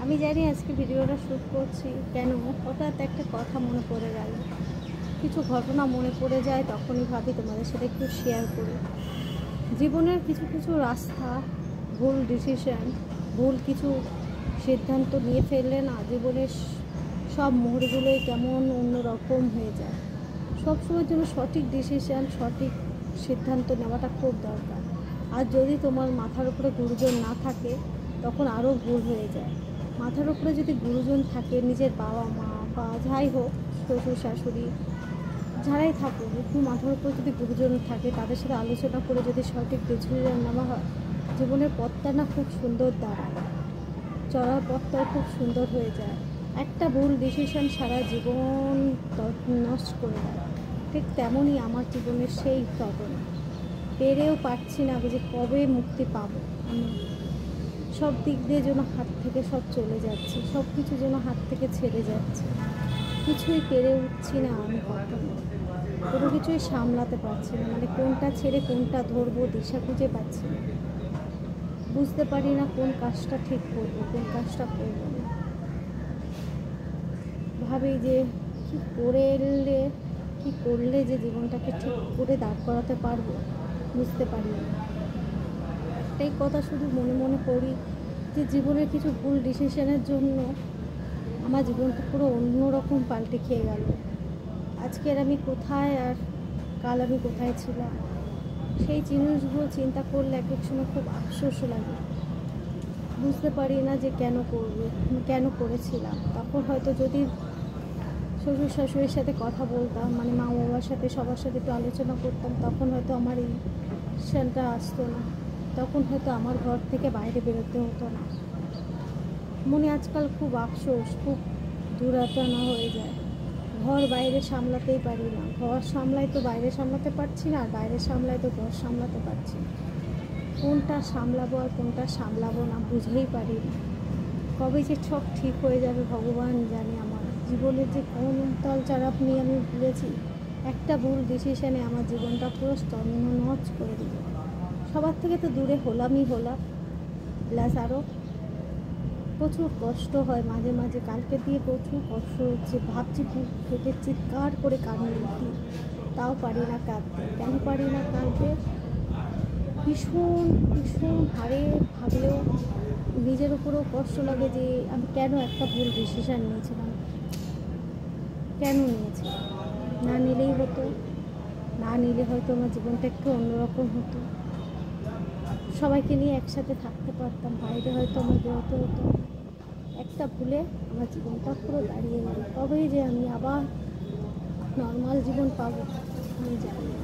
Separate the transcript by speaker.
Speaker 1: আমি জানি আজকে ভিডিওটা শ্যুট করছি কেন, হঠাৎ একটা কথা মনে পড়ে গেল, কিছু ঘটনা মনে পড়ে যায়, তখনই ভাবি তোমাদের সাথে একটু শেয়ার করি। জীবনের কিছু কিছু রাস্তা, ভুল ডিসিশন, ভুল কিছু সিদ্ধান্ত নিয়ে ফেললে না, জীবনের সব মোড়গুলোই কেমন অন্যরকম হয়ে যায়। সবসময়ের জন্য সঠিক ডিসিশন, সঠিক সিদ্ধান্ত নেওয়াটা খুব দরকার। আর যদি তোমার মাথার উপরে গুরুজন না থাকে তখন আরও ভুল হয়ে যায়। মাথার উপরে যদি গুরুজন থাকে, নিজের বাবা মা বা যাই হোক, শ্বশুর শাশুড়ি যারাই থাকুক, একটু মাথার উপর যদি গুরুজন থাকে, তাদের সাথে আলোচনা করে যদি সঠিক ডিসিশন নেওয়া হয়, জীবনের পথটা না খুব সুন্দর দাঁড়ায়, চলার পথটাও খুব সুন্দর হয়ে যায়। একটা ভুল ডিসিশন সারা জীবন নষ্ট করে দেয়। ঠিক তেমনই আমার জীবনের সেই ঘটনা। পেরেও পারছি না যে কবে মুক্তি পাবো আমি। সব দিক দিয়ে যেন হাত থেকে সব চলে যাচ্ছে, সব কিছু যেন হাত থেকে ছেড়ে যাচ্ছে, কিছুই পেরে উঠছি না আমি। কখনো কোনো কিছুই সামলাতে পারছি না, মানে কোনটা ছেড়ে কোনটা ধরবো দিশা খুঁজে পাচ্ছি না। বুঝতে পারি না কোন কাজটা ঠিক করবো, কোন কাজটা করবো না। ভাবি যে কি করলে যে জীবনটাকে ঠিক করে দাঁড় করাতে পারবো, বুঝতে পারি না। একটাই কথা শুধু মনে মনে করি যে জীবনের কিছু ভুল ডিসিশনের জন্য আমার জীবনটা পুরো অন্যরকম পাল্টে খেয়ে গেল। আজকের আমি কোথায় আর কাল আমি কোথায় ছিলাম, সেই জিনিসগুলো চিন্তা করলে এক এক সময় খুব আফসোস লাগে। বুঝতে পারি না যে কেন করেছিলাম। তখন হয়তো যদি শ্বশুর শাশুড়ির সাথে কথা বলতাম, মানে মা বাবার সাথে সবার সাথে একটু আলোচনা করতাম, তখন হয়তো আমার এই ডিসিশনটা আসতো না, তখন হয়তো আমার ঘর থেকে বাইরে বেরোতে হতো না। মনে আজকাল খুব আফসোস, খুব দুরাটানা হয়ে যায়। ঘর বাইরে সামলাতেই পারি না, ঘর সামলাই তো বাইরে সামলাতে পারছি না, আর বাইরে সামলাই তো ঘর সামলাতে পারছি না। কোনটা সামলাবো আর কোনটা সামলাবো না বুঝেই পারি না। কবে যে সব ঠিক হয়ে যাবে ভগবান জানে। আমার জীবনের যে কোন তল চারাপ নিয়ে আমি ভুলেছি, একটা ভুল ডিসিশানে আমার জীবনটা পুরো স্তন্যনচ করে দিল। সবার থেকে তো দূরে হলামই হলাম, প্লাস আরও প্রচুর কষ্ট হয় মাঝে মাঝে। কালকে দিয়ে প্রচুর কষ্ট হচ্ছে, ভাবছি বুক ফেটে চিৎকার করে কান্না উঠি, তাও পারি না কাঁদতে। কেন পারি না কাঁদতে? ভীষণ ভীষণ হারে ভাবলেও নিজের উপরেও কষ্ট লাগে যে আমি কেন একটা ভুল ডিসিশান নিয়েছিলাম। কেন নিয়েছিলাম? না নিলেই হতো, না নিলে হয়তো আমার জীবনটা একটু অন্যরকম হতো, সবাইকে নিয়ে একসাথে থাকতে পারতাম, বাইরে হয়তো আমার বেরোতে হতো। একটা ভুলে আমার জীবনটা পুরো দাঁড়িয়ে গেল। কবেই যে আমি আবার নর্মাল জীবন পাবো আমি জানি না।